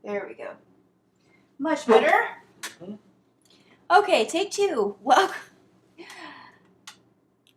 There we go. Much better. Mm-hmm. Okay, take two.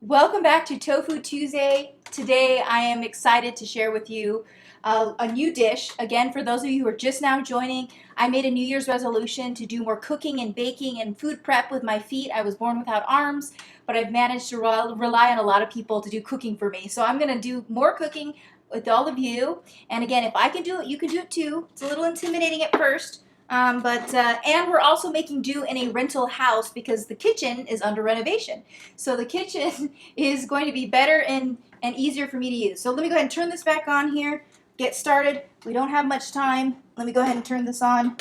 Welcome back to Tofu Tuesday. Today I am excited to share with you a new dish. Again, for those of you who are just now joining, I made a New Year's resolution to do more cooking and baking and food prep with my feet. I was born without arms, but I've managed to rely on a lot of people to do cooking for me. So I'm going to do more cooking with all of you. And again, if I can do it, you can do it too. It's a little intimidating at first. And we're also making do in a rental house because the kitchen is under renovation. So the kitchen is going to be better and easier for me to use. So let me go ahead and turn this back on here, get started. We don't have much time. Let me go ahead and turn this on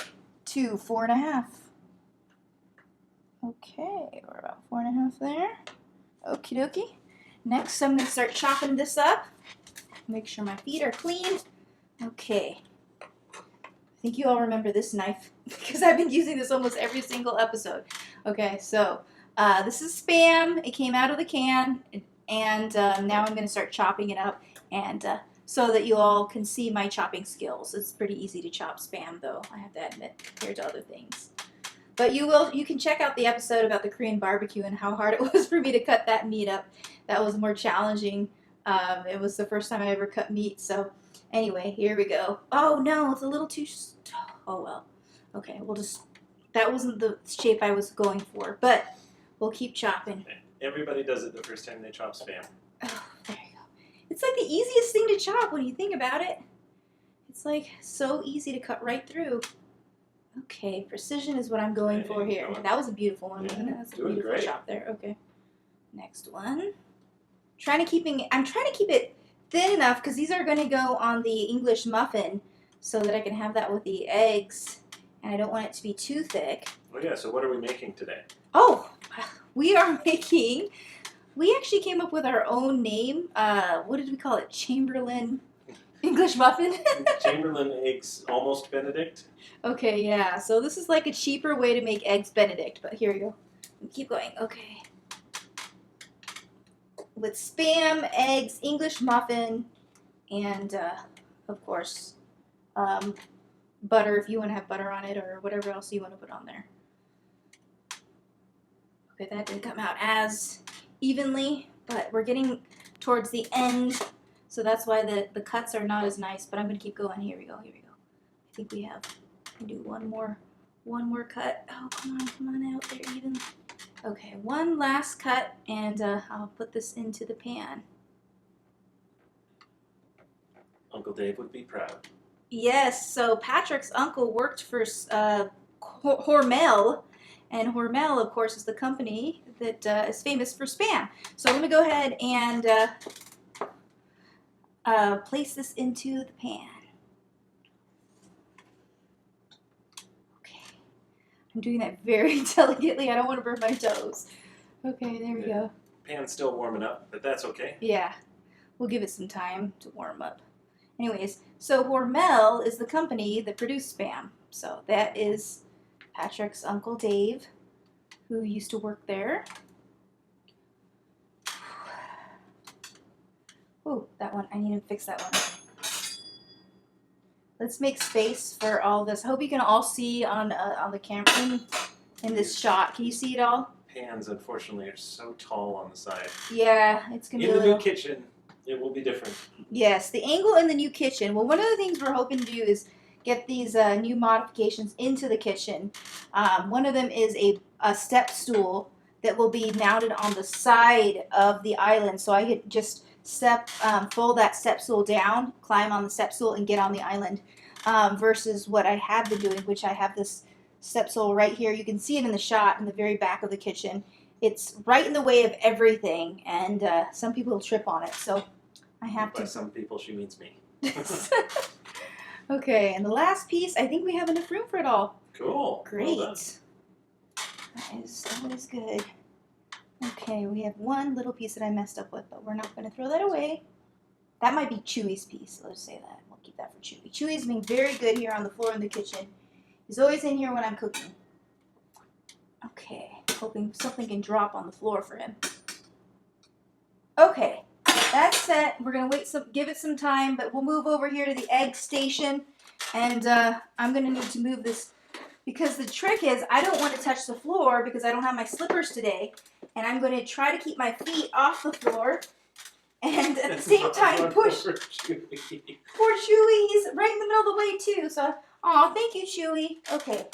to 4.5. Okay, we're about 4.5 there. Okie dokie. Next, I'm going to start chopping this up. Make sure my feet are clean. Okay. I think you all remember this knife because I've been using this almost every single episode. Okay, so this is Spam. It came out of the can, and now I'm going to start chopping it up, and so that you all can see my chopping skills. It's pretty easy to chop Spam, though, I have to admit, compared to other things. But you can check out the episode about the Korean barbecue and how hard it was for me to cut that meat up. That was more challenging. It was the first time I ever cut meat, so anyway, here we go. Oh no, it's a little too, oh well. Okay, we'll just, that wasn't the shape I was going for, but we'll keep chopping. Everybody does it the first time they chop Spam. Oh, there you go. It's like the easiest thing to chop when you think about it. It's like so easy to cut right through. Okay, precision is what I'm going for here. That was a beautiful one, wasn't it? That's a beautiful chop there. Okay. Next one. I'm trying to keep it thin enough because these are going to go on the English muffin so that I can have that with the eggs, and I don't want it to be too thick. Oh yeah, so what are we making today? Oh, we actually came up with our own name. What did we call it? Chamberlain English muffin? Chamberlain eggs almost Benedict? Okay, yeah, so this is like a cheaper way to make eggs Benedict, but here we go. Keep going, okay. With Spam, eggs, English muffin, and of course, butter if you want to have butter on it or whatever else you want to put on there. Okay, that didn't come out as evenly, but we're getting towards the end, so that's why the cuts are not as nice, but I'm going to keep going. Here we go. I think we can do one more cut. Oh, come on out there even. Okay, one last cut, and I'll put this into the pan. Uncle Dave would be proud. Yes, so Patrick's uncle worked for Hormel, and Hormel, of course, is the company that is famous for Spam. So let me go ahead and place this into the pan. I'm doing that very delicately. I don't want to burn my toes. Okay, there we go. Pan's still warming up, but that's okay. Yeah, we'll give it some time to warm up. Anyways, so Hormel is the company that produced Spam. So that is Patrick's Uncle Dave, who used to work there. Oh, that one. I need to fix that one. Let's make space for all this. I hope you can all see on the camera in this shot. Can you see it all? Pans, unfortunately, are so tall on the side. Yeah, it's going to be in the new kitchen, it will be different. Yes, the angle in the new kitchen. Well, one of the things we're hoping to do is get these new modifications into the kitchen. One of them is a step stool that will be mounted on the side of the island. So I could just fold that step stool down, climb on the step stool, and get on the island. Versus what I have been doing, which I have this step stool right here. You can see it in the shot in the very back of the kitchen. It's right in the way of everything, and some people trip on it. So I have to. By some people, she means me. Okay, and the last piece, I think we have enough room for it all. Cool. Great. Well done. That is good. Okay, we have one little piece that I messed up with, but we're not going to throw that away. That might be Chewy's piece, so let's say that. We'll keep that for Chewy. Chewy's being very good here on the floor in the kitchen. He's always in here when I'm cooking. Okay, hoping something can drop on the floor for him. Okay, that's set. We're going to give it some time, but we'll move over here to the egg station. And I'm going to need to move this because the trick is I don't want to touch the floor because I don't have my slippers today. And I'm going to try to keep my feet off the floor and at the same time push. Poor Chewy, he's right in the middle of the way too. So, aw, thank you, Chewy. Okay,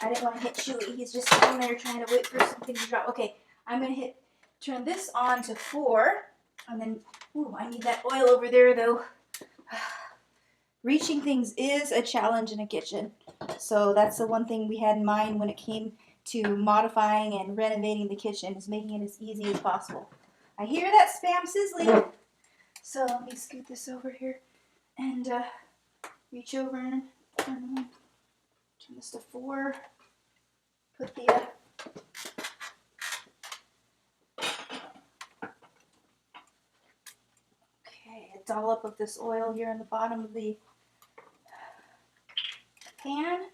I didn't want to hit Chewy. He's just sitting there trying to wait for something to drop. Okay, I'm going to turn this on to 4. And then, ooh, I need that oil over there though. Reaching things is a challenge in a kitchen. So that's the one thing we had in mind when it came to modifying and renovating the kitchen, is making it as easy as possible. I hear that spam sizzling. So let me scoot this over here and reach over and turn this to 4. Put the okay, a dollop of this oil here in the bottom of the pan,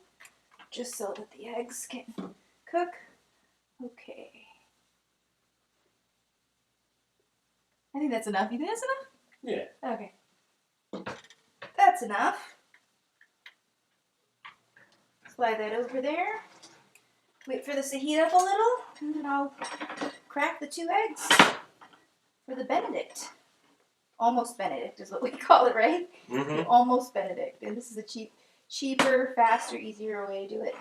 just so that the eggs can cook. Okay. I think that's enough. You think that's enough? Yeah. Okay. That's enough. Slide that over there. Wait for this to heat up a little, and then I'll crack the 2 eggs for the Benedict. Almost Benedict is what we call it, right? Mm-hmm. Almost Benedict. And this is a cheaper, faster, easier way to do it.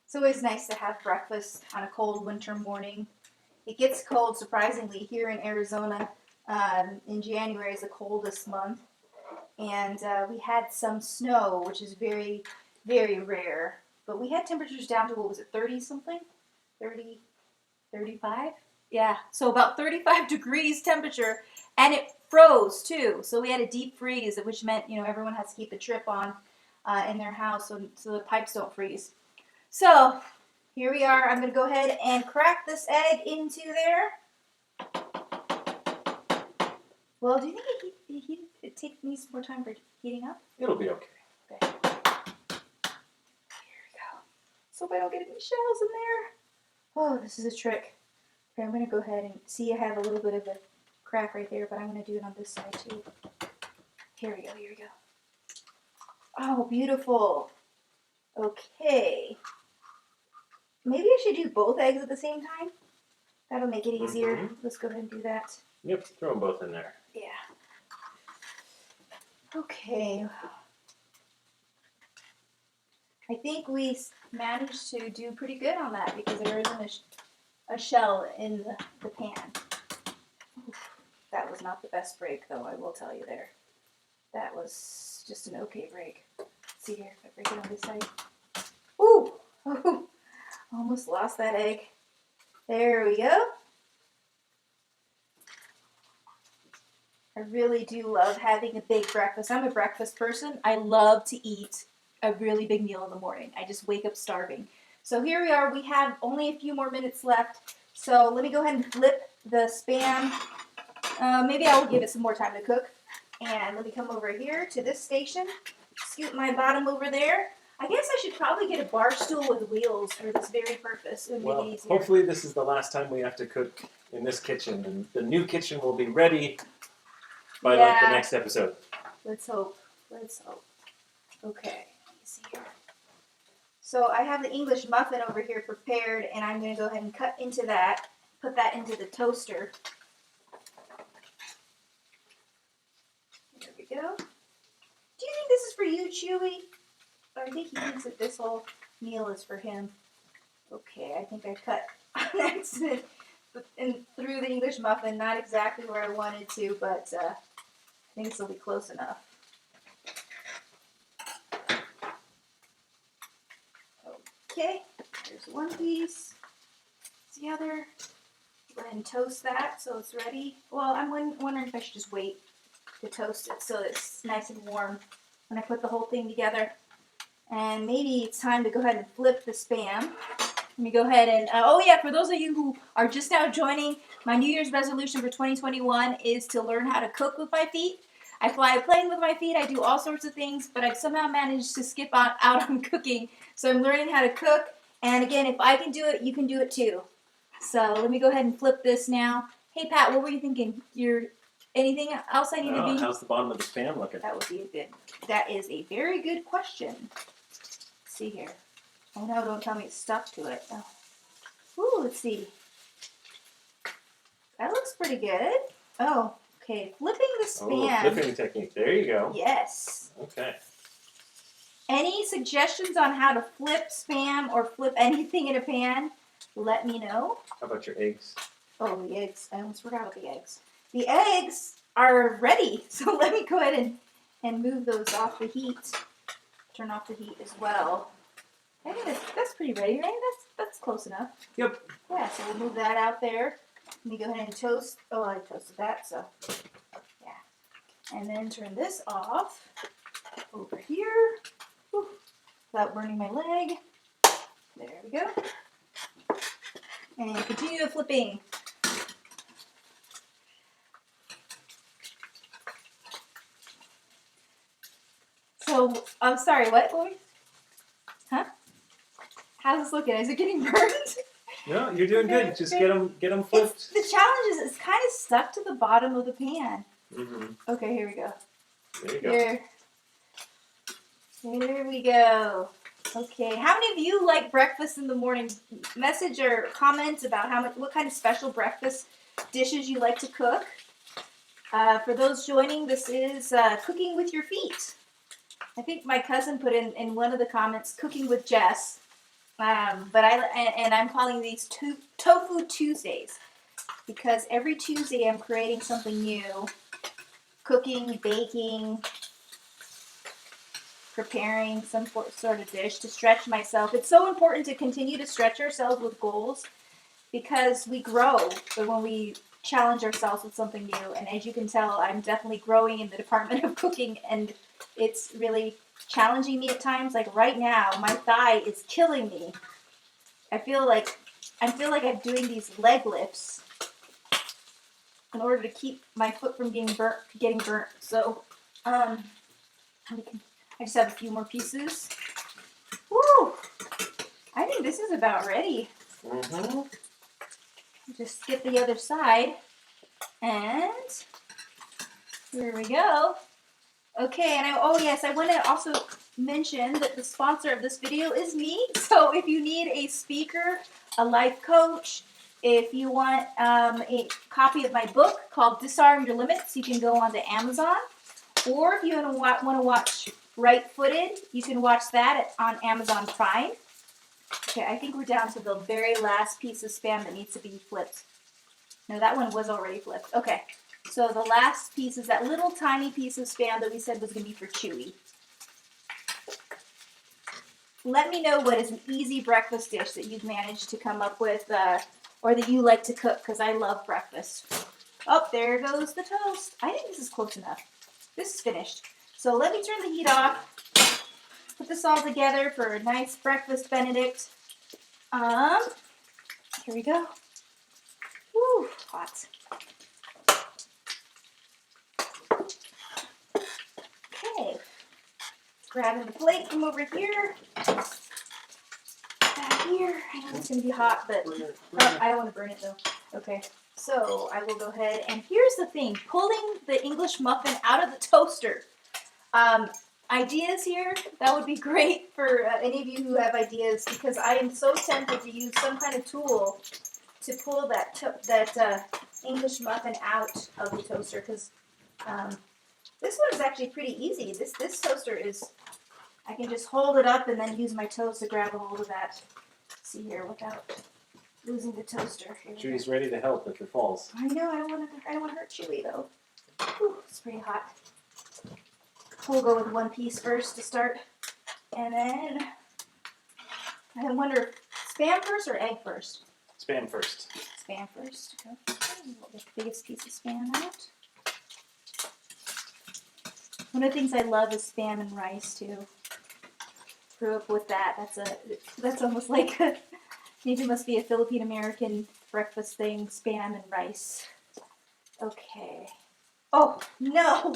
It's always nice to have breakfast on a cold winter morning. It gets cold, surprisingly, here in Arizona. In January is the coldest month. And we had some snow, which is very, very rare. But we had temperatures down to, what was it, 30 something? 30, 35? Yeah, so about 35 degrees temperature. And it froze too. So we had a deep freeze, which meant, everyone has to keep a trip on in their house so the pipes don't freeze. So here we are. I'm going to go ahead and crack this egg into there. Well, do you think it needs more time for heating up? It'll be okay. Okay. Here we go. So hope I don't get any shells in there. Oh, this is a trick. Okay, I'm going to go ahead and see I have a little bit of a crack right there, but I'm going to do it on this side too. Here we go, here we go. Oh, beautiful. Okay. Maybe I should do both eggs at the same time. That'll make it easier. Mm-hmm. Let's go ahead and do that. Yep, throw them both in there. Yeah. Okay. I think we managed to do pretty good on that because there isn't a shell in the pan. Oof, that was not the best break, though, I will tell you there. That was just an okay break. Let's see here if I break it on this side. Ooh! Almost lost that egg. There we go. I really do love having a big breakfast. I'm a breakfast person. I love to eat a really big meal in the morning. I just wake up starving. So here we are. We have only a few more minutes left. So let me go ahead and flip the Spam. Maybe I will give it some more time to cook. And let me come over here to this station. Scoot my bottom over there. I guess I should probably get a bar stool with wheels for this very purpose. It would make it easier. Hopefully this is the last time we have to cook in this kitchen. And the new kitchen will be ready by like the next episode. Let's hope. Let's hope. Okay. Let me see here. So I have the English muffin over here prepared, and I'm going to go ahead and cut into that. Put that into the toaster. There we go. Do you think this is for you, Chewy? Or I think he thinks that this whole meal is for him. Okay, I think I cut on accident through the English muffin. Not exactly where I wanted to, but I think this will be close enough. Okay, there's one piece. There's the other. Go ahead and toast that so it's ready. Well, I'm wondering if I should just wait to toast it so it's nice and warm when I put the whole thing together. And maybe it's time to go ahead and flip the Spam. Let me go ahead and, oh yeah, for those of you who are just now joining, my New Year's resolution for 2021 is to learn how to cook with my feet. I fly a plane with my feet, I do all sorts of things, but I've somehow managed to skip out on cooking. So I'm learning how to cook, and again, if I can do it, you can do it too. So let me go ahead and flip this now, Hey Pat, what were you thinking? Anything else I need to Oh, be? how's the bottom of the spam looking? That is a very good question. Let's see here. Oh no, don't tell me it's stuck to it. Oh. Ooh, let's see. That looks pretty good. Oh, okay. Flipping the spam. Oh, flipping technique. There you go. Yes. Okay. Any suggestions on how to flip spam or flip anything in a pan? Let me know. How about your eggs? Oh, the eggs. I almost forgot about the eggs. The eggs are ready, so let me go ahead and move those off the heat. Turn off the heat as well. I think that's pretty ready, right? That's close enough. Yep. Yeah, so we'll move that out there. Let me go ahead and toast. Oh, I toasted that, so yeah. And then turn this off over here. Whew, without burning my leg. There we go. And continue flipping. So, I'm sorry, what? Huh? How's this looking? Is it getting burned? No, you're doing good. Just get them flipped. The challenge is it's kind of stuck to the bottom of the pan. Mm-hmm. Okay, here we go. There you go. Here we go. Okay, how many of you like breakfast in the morning? Message or comment about what kind of special breakfast dishes you like to cook. For those joining, this is cooking with your feet. I think my cousin put in one of the comments, cooking with Jess. But I'm calling these Tofu Tuesdays because every Tuesday I'm creating something new, cooking, baking, preparing some sort of dish to stretch myself. It's so important to continue to stretch ourselves with goals because we grow when we challenge ourselves with something new. And as you can tell, I'm definitely growing in the department of cooking, and it's really challenging me at times. Like right now, my thigh is killing me. I feel like I'm doing these leg lifts in order to keep my foot from getting burnt. So, I just have a few more pieces. Woo! I think this is about ready. Mm-hmm. Just get the other side, and here we go. Okay, and I want to also mention that the sponsor of this video is me. So if you need a speaker, a life coach, if you want a copy of my book called Disarm Your Limits, you can go onto Amazon. Or if you want to watch Right Footed, you can watch that on Amazon Prime. Okay, I think we're down to the very last piece of spam that needs to be flipped. No, that one was already flipped. Okay, so the last piece is that little tiny piece of spam that we said was going to be for Chewy. Let me know what is an easy breakfast dish that you've managed to come up with or that you like to cook, because I love breakfast. Oh, there goes the toast. I think this is close enough. This is finished. So let me turn the heat off. Put this all together for a nice breakfast Benedict. Here we go. Woo, hot. Okay. Grabbing the plate from over here. Back here. I know it's going to be hot, but I don't want to burn it though. Okay. So I will go ahead, and here's the thing. Pulling the English muffin out of the toaster. Ideas here, that would be great for any of you who have ideas, because I am so tempted to use some kind of tool to pull that English muffin out of the toaster, because this one is actually pretty easy. This toaster is, I can just hold it up and then use my toes to grab a hold of that. Let's see here, without losing the toaster. Chewy's ready to help if it falls. I know, I don't want to hurt Chewy though. Whew, it's pretty hot. We'll go with one piece first to start, and then I wonder, spam first or egg first? Spam first. Spam first. Okay. We'll get the biggest piece of spam out. One of the things I love is spam and rice too. Grew up with that. That's almost like maybe it must be a Philippine American breakfast thing. Spam and rice. Okay. Oh no!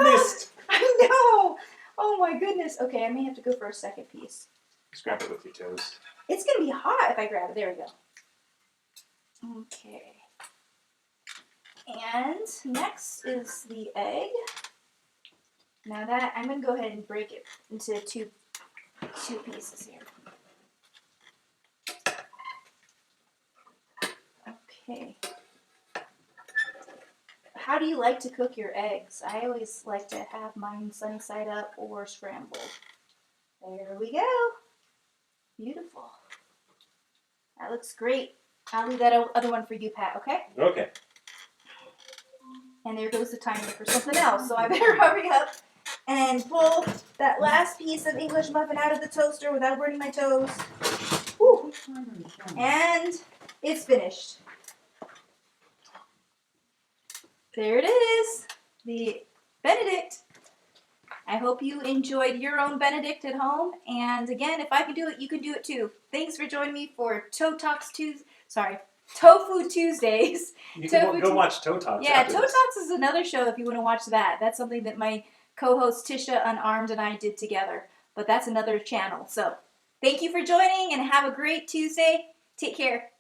Missed. I know! Oh my goodness. Okay, I may have to go for a second piece. Just grab it with your toes. It's going to be hot if I grab it. There we go. Okay. And next is the egg. Now that, I'm going to go ahead and break it into two pieces here. Okay. How do you like to cook your eggs? I always like to have mine sunny side up or scrambled. There we go. Beautiful. That looks great. I'll leave that other one for you, Pat, okay? Okay. And there goes the timer for something else, so I better hurry up and pull that last piece of English muffin out of the toaster without burning my toes. Whew. And it's finished. There it is, the Benedict. I hope you enjoyed your own Benedict at home. And again, if I can do it, you can do it too. Thanks for joining me for Tofu Tuesdays. You can go watch Toe Talks. Yeah, Toe Talks is another show if you want to watch that. That's something that my co-host Tisha Unarmed and I did together. But that's another channel. So thank you for joining and have a great Tuesday. Take care.